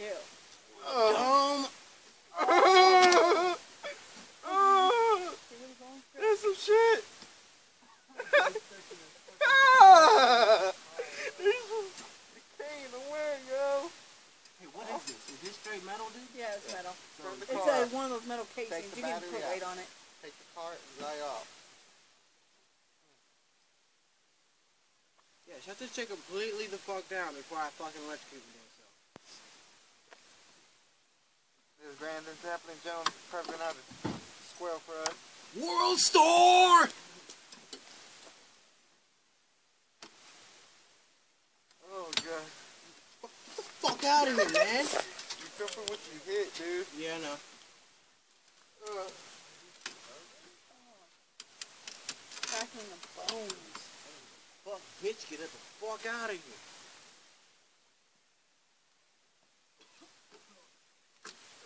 Chill. That's some shit. Hey, what is this? Is this straight metal, dude? Yeah, it's metal. It's It's one of those metal casings. Take the You can battery put out. weight on it. Take the cart and lay off. Yeah, shut this shit completely the fuck down before I fucking electrocute myself. This is Brandon Zeppelin Jones prepping out a squirrel for us. World Store! Oh god. Get the fuck out of here, man. You careful what you hit, dude. Yeah, I know. Cracking the bones. Fuck, bitch, get the fuck out of here.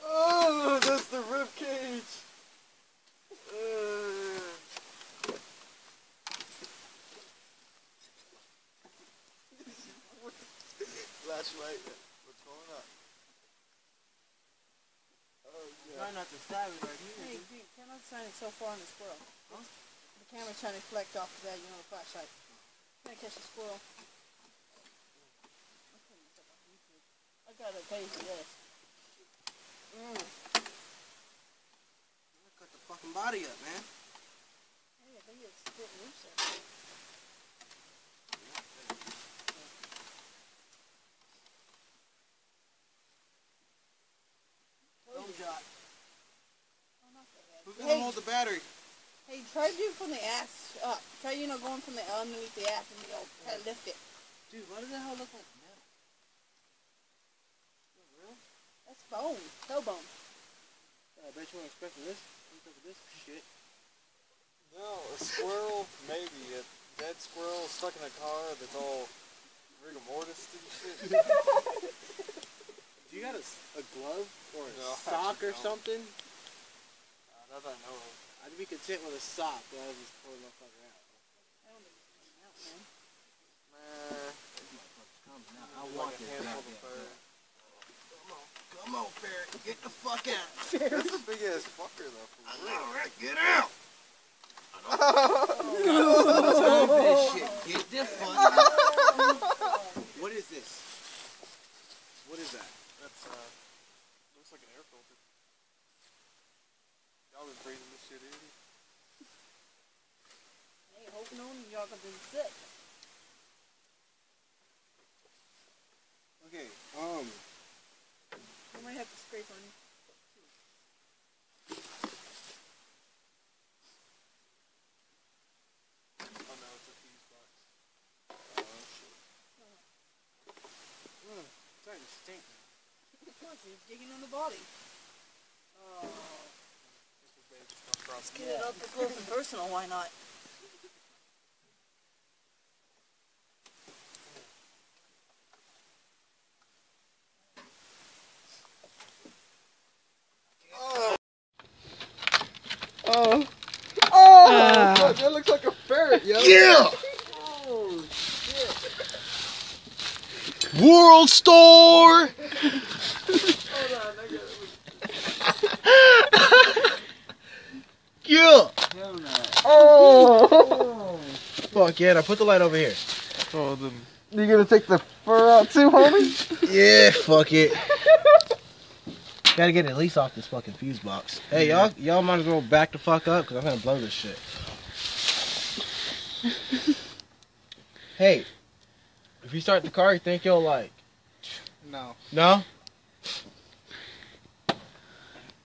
Oh, that's the rib cage. Flashlight. What's going on? Oh Try not to stab it right here. Hey, you cannot shine it so far on the squirrel. Huh? The camera's trying to reflect off of that, you know, the flashlight. Trying to catch a squirrel. I gotta pay for this. Cut the fucking body up, man. Hey, I think it's split loose there. Dome shot. Oh, not that bad. Who's gonna hold the battery? Hey, try to do it from the ass up. Try, you know, going from the underneath the ass and, you know, try to lift it. Dude, why does that hell look like metal? Is that real? That's bone. Toe bone. I bet you weren't expecting this. I'm expecting this shit. No, a squirrel, maybe. A dead squirrel stuck in a car that's all rigor mortis and shit. Do you got a glove or a No, I sock actually or don't. something? Not that I know of. I'd be content with a sock rather than just pull the motherfucker out. I don't think it's coming out, man. Man, This motherfucker's coming out. I like want a this handful of goddamn fur. thing. Come on, ferret. Get the fuck out. That's a big ass fucker though. For real. Alright, get out. Oh, this shit. Get the fuck out. What is this? What is that? That's looks like an air filter. Y'all been breathing this shit in. Hey, hope no one of y'all got been sick. Okay, I might have to scrape on you. Oh no, it's a fuse box. it's starting to stink. Come on, you're digging on the body. Oh. This is baby just come across. Get it up close and personal, why not? Fuck, that looks like a ferret, yo. Yeah! Oh shit. World Store! Hold on, I got Yeah! Hell no. Oh! Fuck yeah, now put the light over here. Oh, you gonna take the fur out too, homie? Yeah, fuck it. Gotta get at least off this fucking fuse box. Hey, y'all might as well back the fuck up, because I'm gonna blow this shit. Hey, if you start the car, you think you'll like... No. No?